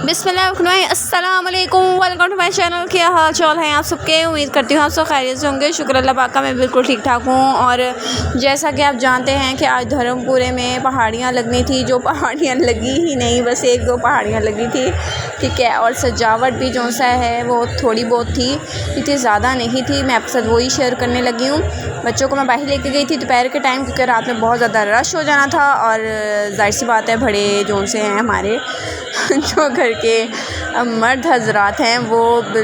अस्सलाम वालेकुम, welcome to my channel. क्या हाल चाल है आप सबके? उम्मीद करती हूँ आप सब खैरियत से होंगे। शुक्र अल्लाह पाक का, मैं बिल्कुल ठीक ठाक हूँ। और जैसा कि आप जानते हैं कि आज धर्मपुरे में पहाड़ियाँ लगनी थी, जो पहाड़ियाँ लगी ही नहीं, बस एक दो पहाड़ियाँ लगी थी, ठीक है। और सजावट भी जो सा है वो थोड़ी बहुत थी, इतनी ज़्यादा नहीं थी। मैं आपके साथ वही शेयर करने लगी हूँ। बच्चों को मैं बाहर लेके गई थी दोपहर के टाइम, क्योंकि रात में बहुत ज़्यादा रश हो जाना था। और जाहिर सी बात है, बड़े जो से हैं हमारे जो घर के मर्द हजरात हैं, वो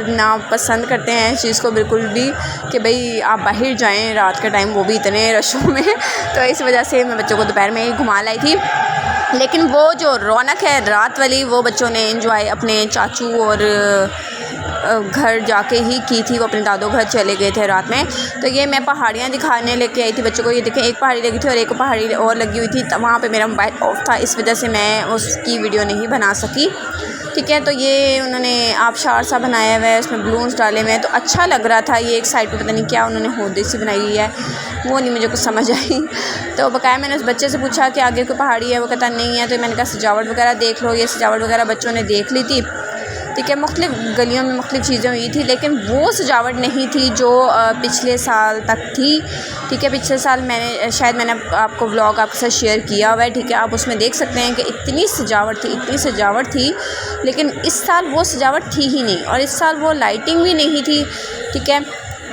ना पसंद करते हैं इस चीज़ को बिल्कुल भी कि भाई आप बाहर जाएं रात के टाइम, वो भी इतने रशों में। तो इस वजह से मैं बच्चों को दोपहर में ही घुमा लाई थी। लेकिन वो जो रौनक है रात वाली, वो बच्चों ने एंजॉय अपने चाचू और घर जाके ही की थी। वो अपने दादो घर चले गए थे रात में। तो ये मैं पहाड़ियाँ दिखाने लेके आई थी बच्चों को। ये देखें, एक पहाड़ी लगी थी और एक पहाड़ी और लगी हुई थी। वहाँ पे मेरा मोबाइल ऑफ था, इस वजह से मैं उसकी वीडियो नहीं बना सकी, ठीक है। तो ये उन्होंने आबशार सा बनाया हुआ है, उसमें बलून्स डाले हुए हैं, तो अच्छा लग रहा था। ये एक साइड पे पता नहीं क्या उन्होंने होदी सी बनाई हुई है, वो नहीं मुझे कुछ समझ आई। तो बकाया मैंने उस बच्चे से पूछा कि आगे कोई पहाड़ी है, वो कहता नहीं है। तो मैंने कहा सजावट वगैरह देख लो। ये सजावट वगैरह बच्चों ने देख ली थी, ठीक है। मुख्तलिफ़ गलियों में मुख्तलिफ़ चीज़ें हुई थी, लेकिन वो सजावट नहीं थी जो पिछले साल तक थी, ठीक है। पिछले साल मैंने आपको व्लॉग आपके साथ शेयर किया हुआ है, ठीक है। आप उसमें देख सकते हैं कि इतनी सजावट थी, लेकिन इस साल वो सजावट थी ही नहीं। और इस साल वो लाइटिंग भी नहीं थी, ठीक है,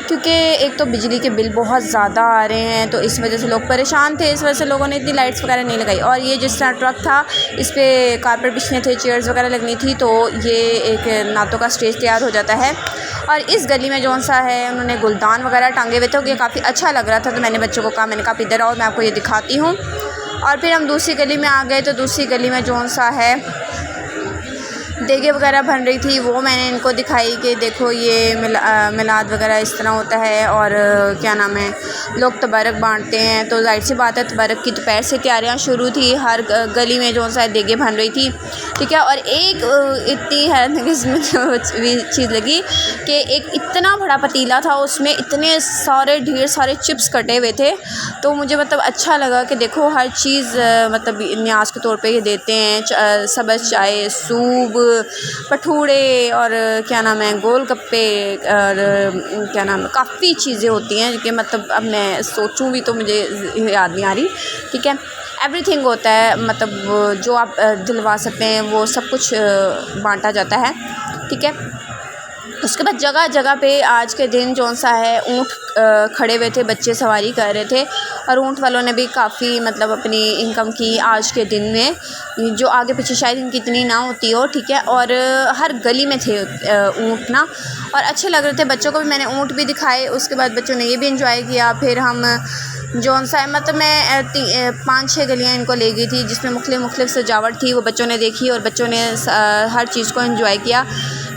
क्योंकि एक तो बिजली के बिल बहुत ज़्यादा आ रहे हैं, तो इस वजह से लोग परेशान थे। इस वजह से लोगों ने इतनी लाइट्स वगैरह नहीं लगाई। और ये जिस तरह ट्रक था, इस पर कारपेट बिछने थे, चेयर्स वगैरह लगनी थी, तो ये एक नातों का स्टेज तैयार हो जाता है। और इस गली में जौन सा है, उन्होंने गुलदान वगैरह टांगे हुए थे, ये काफ़ी अच्छा लग रहा था। तो मैंने बच्चों को कहा, मैंने कहा इधर आओ, मैं आपको ये दिखाती हूँ। और फिर हम दूसरी गली में आ गए। तो दूसरी गली में जौन सा है देगे वगैरह बन रही थी, वो मैंने इनको दिखाई कि देखो ये मिलाद वगैरह इस तरह होता है। और क्या नाम है, लोग तबरक बांटते हैं। तो जाहिर सी बात है, तबरक की दोपहर से तैयारियां शुरू थी। हर गली में जो सा देगे बन रही थी, ठीक है। और एक इतनी हैरत चीज़ लगी कि एक इतना बड़ा पतीला था, उसमें इतने सारे ढेर सारे चिप्स कटे हुए थे। तो मुझे मतलब अच्छा लगा कि देखो हर चीज़ मतलब न्याज के तौर पे ये देते हैं। सब्ज़ चाय, सूप, भटूरे और क्या नाम है, गोलगप्पे और क्या नाम है, काफ़ी चीज़ें होती हैं कि मतलब अब मैं सोचूं भी तो मुझे याद नहीं आ रही, ठीक है। एवरीथिंग होता है, मतलब जो आप दिलवा सकते हैं वो सब कुछ बांटा जाता है, ठीक है। उसके बाद जगह जगह पे आज के दिन जौन सा है, ऊँट खड़े हुए थे, बच्चे सवारी कर रहे थे। और ऊँट वालों ने भी काफ़ी मतलब अपनी इनकम की आज के दिन में, जो आगे पीछे शायद इनकी इतनी ना होती हो, ठीक है। और हर गली में थे ऊँट ना, और अच्छे लग रहे थे। बच्चों को भी मैंने ऊँट भी दिखाए। उसके बाद बच्चों ने ये भी इंजॉय किया। फिर हम जौन सा है, मतलब मैं 5-6 गलियाँ इनको ले गई थी, जिसमें मुख्तलिफ़ सजावट थी, वो बच्चों ने देखी और बच्चों ने हर चीज़ को एंजॉय किया।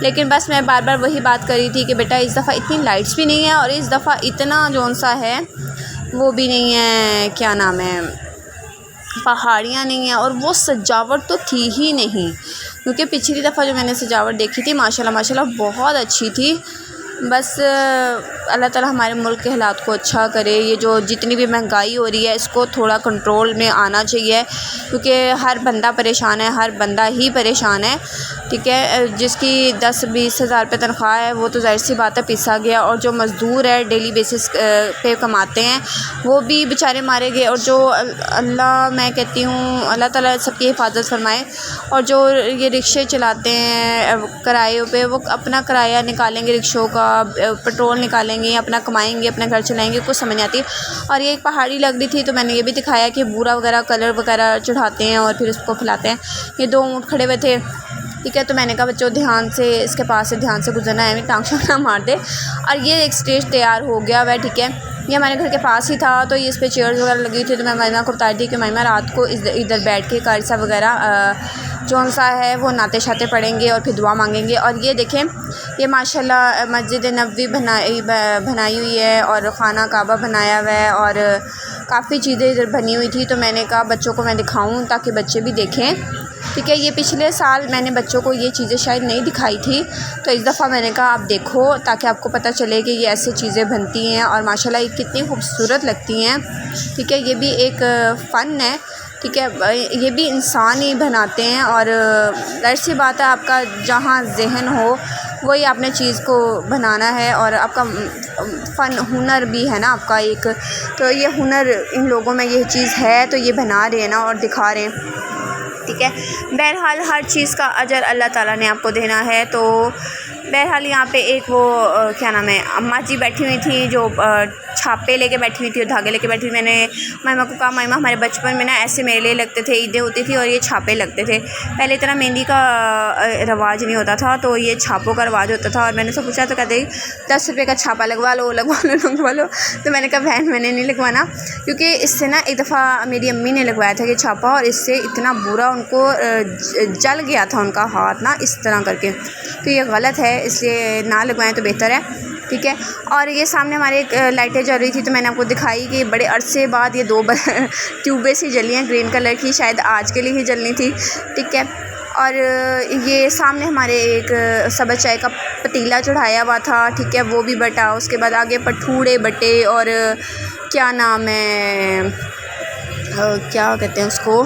लेकिन बस मैं बार बार वही बात करी थी कि बेटा इस दफ़ा इतनी लाइट्स भी नहीं है, और इस दफ़ा इतना जौन सा है वो भी नहीं है, क्या नाम है, पहाड़ियाँ नहीं हैं। और वो सजावट तो थी ही नहीं, क्योंकि पिछली दफ़ा जो मैंने सजावट देखी थी, माशाल्लाह बहुत अच्छी थी। बस अल्लाह ताला हमारे मुल्क के हालात को अच्छा करे। ये जो जितनी भी महंगाई हो रही है, इसको थोड़ा कंट्रोल में आना चाहिए, क्योंकि हर बंदा परेशान है, हर बंदा ही परेशान है, ठीक है। जिसकी 10-20 हज़ार रुपये तनख्वाह है, वो तो ज़ाहिर सी बात है पिसा गया। और जो मज़दूर है डेली बेसिस पे कमाते हैं, वो भी बेचारे मारे गए। और जो अल्लाह, मैं कहती हूँ अल्लाह ताला सबकी हिफाजत फरमाए। और जो ये रिक्शे चलाते हैं किरायों पे, वो अपना किराया निकालेंगे रिक्शों का, पेट्रोल निकालेंगे, अपना कमाएंगे, अपना घर चलाएंगे, कुछ समझ नहीं आती। और ये एक पहाड़ी लग रही थी, तो मैंने ये भी दिखाया कि बूरा वगैरह कलर वगैरह चढ़ाते हैं और फिर उसको खिलाते हैं। ये 2 ऊँट खड़े हुए थे, ठीक है। तो मैंने कहा बच्चों ध्यान से, इसके पास से ध्यान से गुजरना है, टांग शांग ना मार दे। और ये एक स्टेज तैयार हो गया हुआ है, ठीक है। ये हमारे घर के पास ही था, तो ये इस पर चेयर्स वगैरह लगी थी। तो मैं मायमा को बता दी कि मायमा रात को इधर बैठ के कारसा वगैरह जौन सा है वो नाते शाते पढ़ेंगे और फिर दुआ मांगेंगे। और ये देखें, ये माशाल्लाह मस्जिद नबवी बनाई हुई है, और खाना काबा बनाया हुआ है, और काफ़ी चीज़ें इधर बनी हुई थी। तो मैंने कहा बच्चों को मैं दिखाऊं ताकि बच्चे भी देखें, ठीक है। ये पिछले साल मैंने बच्चों को ये चीज़ें शायद नहीं दिखाई थी, तो इस दफ़ा मैंने कहा आप देखो, ताकि आपको पता चले कि ये ऐसे चीज़ें बनती हैं और माशाल्लाह ये कितनी खूबसूरत लगती हैं, ठीक है। ये भी एक फ़न है ठीक है। ये भी इंसान ही बनाते हैं और ज़ाहिर सी बात है आपका जहाँ ज़हन हो वही आपने चीज़ को बनाना है और आपका फ़न हुनर भी है ना आपका एक, तो ये हुनर इन लोगों में ये चीज़ है तो ये बना रहे हैं ना और दिखा रहे हैं, ठीक है। बहरहाल हर चीज़ का अजर अल्लाह ताला ने आपको देना है। तो बहरहाल यहाँ पे एक वो क्या नाम है अम्मा जी बैठी हुई थी जो छापे लेके बैठी हुई थी और धागे लेके बैठी हुई। मैंने मामा को कहा मामा हमारे बचपन में ना ऐसे मेरे लिए लगते थे, ईदें होती थी और ये छापे लगते थे। पहले इतना मेहंदी का रवाज नहीं होता था तो ये छापों का रवाज होता था। और मैंने उससे पूछा तो कहते 10 रुपये का छापा लगवा लो लगवा लो लगवा लो। तो मैंने कहा बहन मैंने नहीं लगवाना, क्योंकि इससे ना एक दफ़ा मेरी अम्मी ने लगवाया था ये छापा और इससे इतना बुरा उनको जल गया था उनका हाथ ना इस तरह करके, तो ये गलत है इसलिए ना लगवाएं तो बेहतर है, ठीक है। और ये सामने हमारे एक लाइटें जल रही थी तो मैंने आपको दिखाई कि बड़े अरसे बाद ये 2 ट्यूबें सी जली हैं ग्रीन कलर की, शायद आज के लिए ही जलनी थी, ठीक है। और ये सामने हमारे एक सब्ज़ चाय का पतीला चढ़ाया हुआ था, ठीक है, वो भी बटा। उसके बाद आगे पठूड़े बटे और क्या नाम है क्या कहते हैं उसको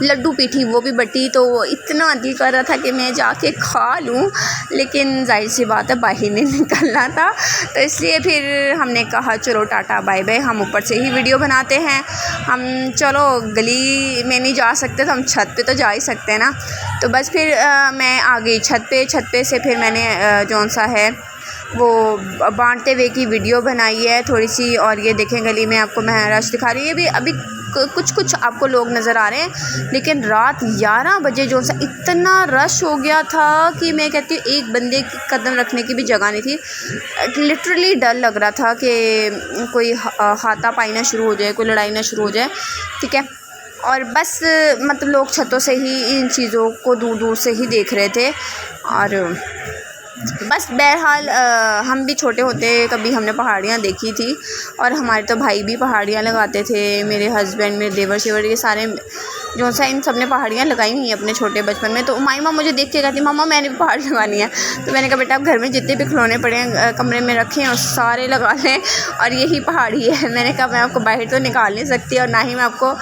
लड्डू पीठी वो भी बटी। तो इतना दिल कर रहा था कि मैं जाके खा लूँ, लेकिन जाहिर सी बात है बाहर नहीं निकलना था, तो इसलिए फिर हमने कहा चलो टाटा बाय बाय, हम ऊपर से ही वीडियो बनाते हैं। हम चलो गली में नहीं जा सकते तो हम छत पे तो जा ही सकते हैं ना। तो बस फिर मैं आ गई छत पे से फिर मैंने जौन सा है वो बांटते हुए की वीडियो बनाई है थोड़ी सी। और ये देखें गली में आपको मैं रश दिखा रही है, भी अभी कुछ आपको लोग नज़र आ रहे हैं, लेकिन रात 11 बजे जो सा इतना रश हो गया था कि मैं कहती हूँ एक बंदे की कदम रखने की भी जगह नहीं थी। लिटरली डर लग रहा था कि कोई हाथापाई ना शुरू हो जाए, कोई लड़ाई ना शुरू हो जाए, ठीक है। और बस मतलब लोग छतों से ही इन चीज़ों को दूर दूर से ही देख रहे थे। और बस बहरहाल हम भी छोटे होते कभी हमने पहाड़ियाँ देखी थी और हमारे तो भाई भी पहाड़ियाँ लगाते थे, मेरे हस्बैंड मेरे देवर शेवर ये सारे जो सा इन सब ने पहाड़ियाँ लगाई हुई हैं अपने छोटे बचपन में। तो मामा मुझे देख के कहती मामा मैंने भी पहाड़ी लगानी है। तो मैंने कहा बेटा आप घर में जितने भी खिलौने पड़े हैं कमरे में रखे हैं सारे लगा लें और यही पहाड़ी है। मैंने कहा मैं आपको बाहर तो निकाल नहीं सकती और ना ही मैं आपको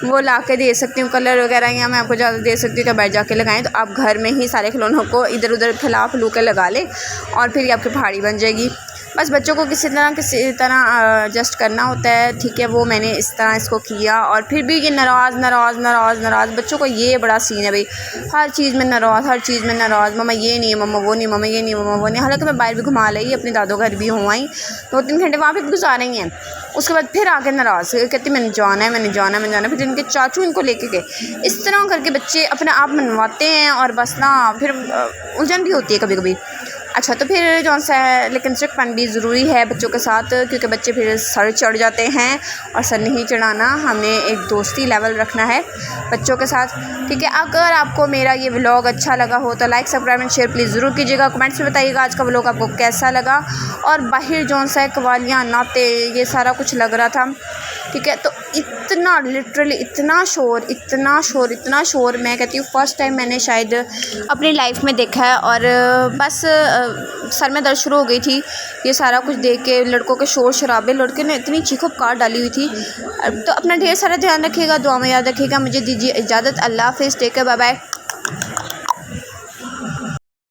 वो ला के दे सकती हूँ कलर वगैरह, या मैं आपको ज़्यादा दे सकती हूँ कि बाहर जाके लगाएं। तो आप घर में ही सारे खिलौनों को इधर उधर फैला फैलू के लगा लें और फिर ये आपकी पहाड़ी बन जाएगी। बस बच्चों को किसी तरह एडजस्ट करना होता है, ठीक है। वो मैंने इस तरह इसको किया और फिर भी ये नाराज़ बच्चों को ये बड़ा सीन है भाई, हर चीज़ में नाराज़, मम्मा ये नहीं है, मम्मा वो नहीं, मम्मा ये नहीं, मम्मा वो नहीं। हालांकि मैं बाहर भी घुमा लाई, अपने दादो घर भी हुआ ही 2-3 घंटे वहाँ पे गुजारे ही हैं। उसके बाद फिर आके नाराज़ कहती मैंने जाना। फिर इनके चाचू इनको लेके गए। इस तरह करके बच्चे अपने आप मनवाते हैं और बस ना फिर उलझन भी होती है कभी कभी। अच्छा तो फिर जो सा है लेकिन स्ट्रिक्टपन भी ज़रूरी है बच्चों के साथ, क्योंकि बच्चे फिर सर चढ़ जाते हैं और सर नहीं चढ़ाना, हमें एक दोस्ती लेवल रखना है बच्चों के साथ, ठीक है। अगर आपको मेरा ये व्लॉग अच्छा लगा हो तो like subscribe and share please ज़रूर कीजिएगा। कमेंट्स में बताइएगा आज का व्लॉग आपको कैसा लगा। और बाहर जो सा है कवालियाँ नाते ये सारा कुछ लग रहा था, ठीक है। तो इतना लिटरली इतना शोर मैं कहती हूँ फ़र्स्ट टाइम मैंने शायद अपनी लाइफ में देखा है। और बस सर में दर्द शुरू हो गई थी ये सारा कुछ देख के, लड़कों के शोर शराबे, लड़के ने इतनी चीखों पुकार डाली हुई थी। तो अपना ढेर सारा ध्यान रखिएगा, दुआ में याद रखिएगा। मुझे दीजिए इजाज़त, अल्लाह हाफ़िज़, टेक केयर, बाय बाय।